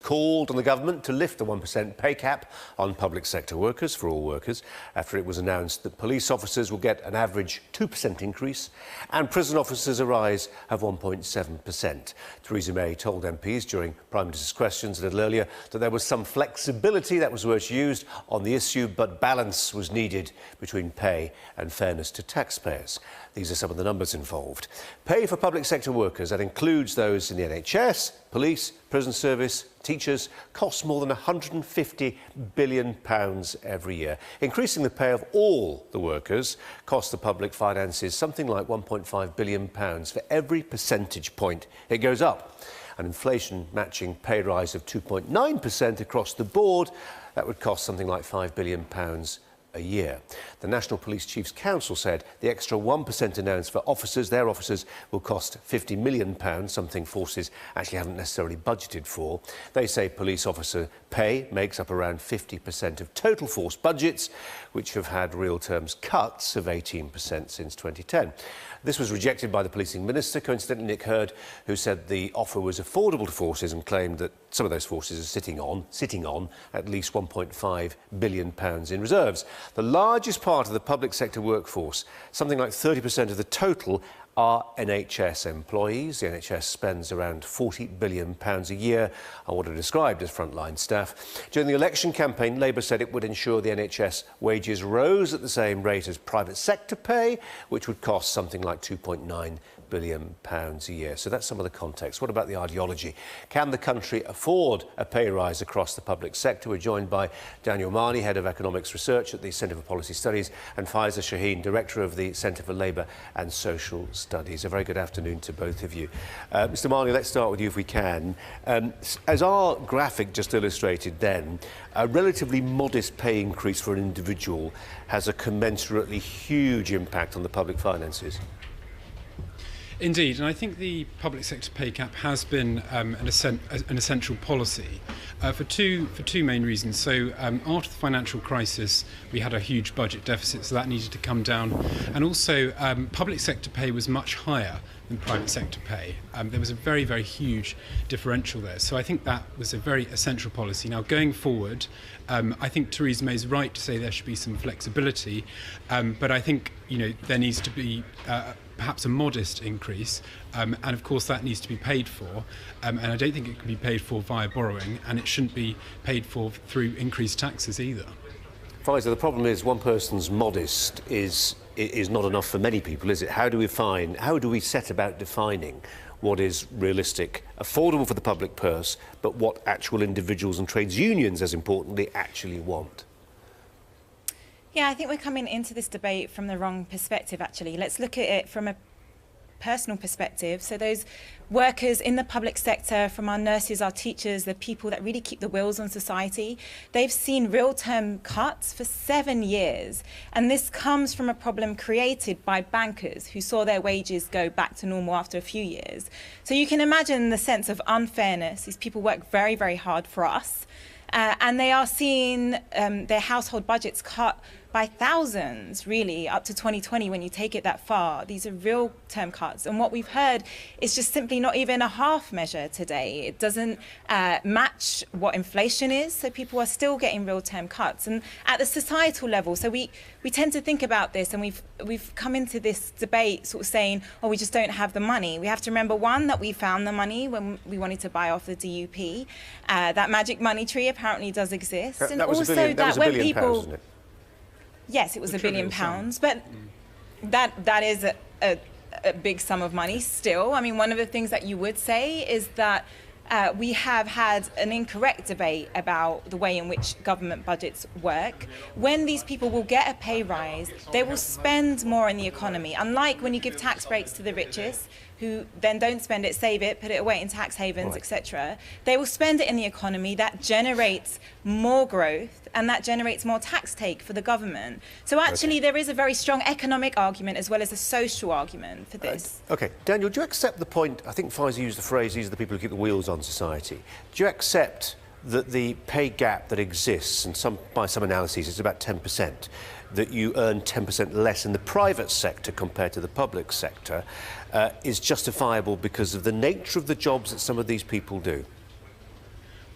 called on the government to lift the 1% pay cap on public sector workers for all workers after it was announced that police officers will get an average 2% increase and prison officers a rise of 1.7%. Theresa May told MPs during Prime Minister's questions a little earlier that there was some flexibility, that was the word she used, on the issue, but balance was needed between pay and fairness to taxpayers. These are some of the numbers involved. Pay for public sector workers, that includes those in the NHS, police, prison service, teachers, costs more than £150 billion every year. Increasing the pay of all the workers costs the public finances something like £1.5 billion for every percentage point it goes up. An inflation-matching pay rise of 2.9% across the board, that would cost something like £5 billion a year. The National Police Chiefs Council said the extra 1% announced for officers, their officers, will cost £50 million, something forces actually haven't necessarily budgeted for. They say police officer pay makes up around 50% of total force budgets, which have had real terms cuts of 18% since 2010. This was rejected by the policing minister, coincidentally Nick Hurd, who said the offer was affordable to forces and claimed that some of those forces are sitting on at least £1.5 billion in reserves. The largest part of the public sector workforce, something like 30% of the total, are NHS employees. The NHS spends around £40 billion a year on what are described as frontline staff. During the election campaign, Labour said it would ensure the NHS wages rose at the same rate as private sector pay, which would cost something like £2.9 billion a year. So that's some of the context. What about the ideology? Can the country afford a pay rise across the public sector? We're joined by Daniel Mahoney, Head of Economics Research at the Centre for Policy Studies, and Faiza Shaheen, Director of the Centre for Labour and Social Studies. A very good afternoon to both of you. Mr Mahoney, let's start with you if we can. As our graphic just illustrated then, a relatively modest pay increase for an individual has a commensurately huge impact on the public finances. Indeed, and I think the public sector pay cap has been an essential policy for two main reasons. So after the financial crisis, we had a huge budget deficit, so that needed to come down. And also, public sector pay was much higher than private sector pay. There was a very, very huge differential there. So I think that was a very essential policy. Now, going forward, I think Theresa May is right to say there should be some flexibility, but I think there needs to be perhaps a modest increase, and of course that needs to be paid for, and I don't think it can be paid for via borrowing, and it shouldn't be paid for through increased taxes either. Faiza, the problem is one person's modest is not enough for many people, is it? How do we set about defining what is realistic, affordable for the public purse, but what actual individuals and trades unions, as importantly, actually want? Yeah, I think we're coming into this debate from the wrong perspective, actually. Let's look at it from a personal perspective. So those workers in the public sector, from our nurses, our teachers, the people that really keep the wheels on society, they've seen real-term cuts for 7 years. And this comes from a problem created by bankers who saw their wages go back to normal after a few years. So you can imagine the sense of unfairness. These people work very, very hard for us. And they are seeing their household budgets cut by thousands, really, up to 2020 when you take it that far. These are real-term cuts. And what we've heard is just simply not even a half measure today. It doesn't match what inflation is, so people are still getting real-term cuts. And at the societal level, so we tend to think about this, and we've come into this debate sort of saying, oh, we just don't have the money. We have to remember, one, that we found the money when we wanted to buy off the DUP. That magic money tree apparently does exist. And also that when people... Wasn't it? Yes, it was £1 billion, but that is a big sum of money still. I mean, one of the things that you would say is that we have had an incorrect debate about the way in which government budgets work. When these people will get a pay rise, they will spend more in the economy. Unlike when you give tax breaks to the richest, who then don't spend it, save it, put it away in tax havens, right, etc. They will spend it in the economy. That generates more growth, and that generates more tax take for the government. So actually, there is a very strong economic argument as well as a social argument for this. OK. Daniel, do you accept the point? I think Faiza used the phrase, these are the people who keep the wheels on society. Do you accept that the pay gap that exists, and by some analyses it's about 10%, that you earn 10% less in the private sector compared to the public sector, is justifiable because of the nature of the jobs that some of these people do?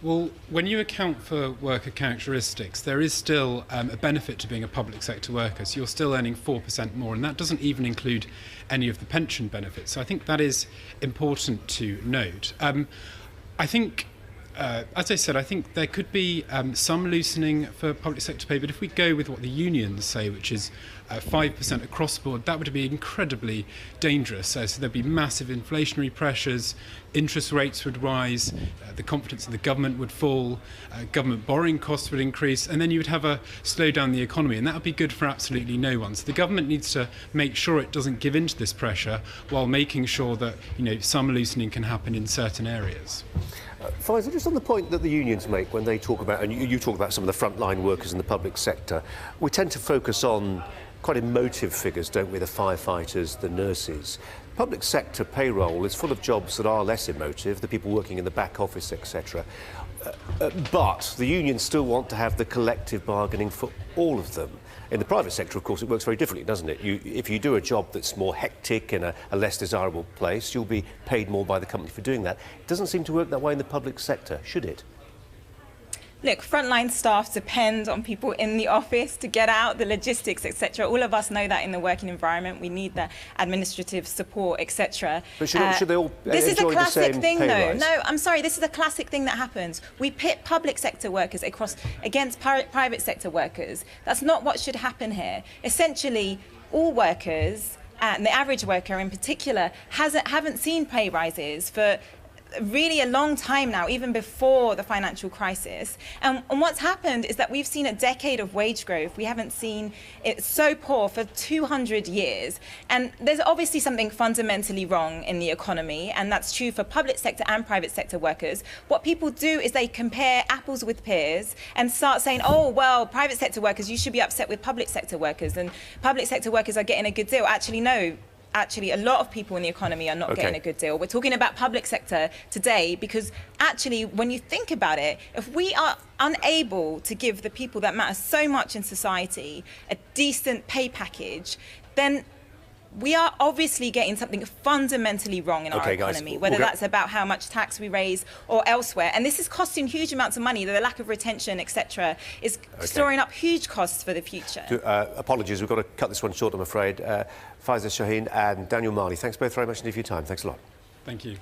Well, when you account for worker characteristics, there is still a benefit to being a public sector worker. So you're still earning 4% more, and that doesn't even include any of the pension benefits. So I think that is important to note. I think, as I said, I think there could be some loosening for public sector pay, but if we go with what the unions say, which is 5% across the board, that would be incredibly dangerous. So there'd be massive inflationary pressures, interest rates would rise, the confidence in the government would fall, government borrowing costs would increase, and then you would have a slowdown in the economy, and that would be good for absolutely no one. So the government needs to make sure it doesn't give in to this pressure while making sure that, you know, some loosening can happen in certain areas. Faisal, just on the point that the unions make when they talk about, and you talk about some of the frontline workers in the public sector, we tend to focus on quite emotive figures, don't we? The firefighters, the nurses. Public sector payroll is full of jobs that are less emotive, the people working in the back office, etc. But the unions still want to have the collective bargaining for all of them. In the private sector, of course, it works very differently, doesn't it? If you do a job that's more hectic in a less desirable place, you'll be paid more by the company for doing that. It doesn't seem to work that way in the public sector, should it? Look, frontline staff depend on people in the office to get out, the logistics, etc. All of us know that in the working environment. We need the administrative support, etc. But should they all this is a enjoy classic the same thing, pay though. rise? No, I'm sorry. This is a classic thing that happens. We pit public sector workers against private sector workers. That's not what should happen here. Essentially, all workers, and the average worker in particular, haven't seen pay rises for really a long time now, even before the financial crisis. And what's happened is that we've seen a decade of wage growth. We haven't seen it so poor for 200 years. And there's obviously something fundamentally wrong in the economy, and that's true for public sector and private sector workers. What people do is they compare apples with pears and start saying, oh, well, private sector workers, you should be upset with public sector workers, and public sector workers are getting a good deal. Actually, no. Actually, a lot of people in the economy are not getting a good deal. We're talking about public sector today because actually, when you think about it, if we are unable to give the people that matter so much in society a decent pay package, then we are obviously getting something fundamentally wrong in our economy, guys, whether that's about how much tax we raise or elsewhere. And this is costing huge amounts of money. The lack of retention, etc., is storing up huge costs for the future. Apologies, we've got to cut this one short, I'm afraid. Faisal Shaheen and Daniel Mahoney, thanks both very much indeed for your time. Thanks a lot. Thank you.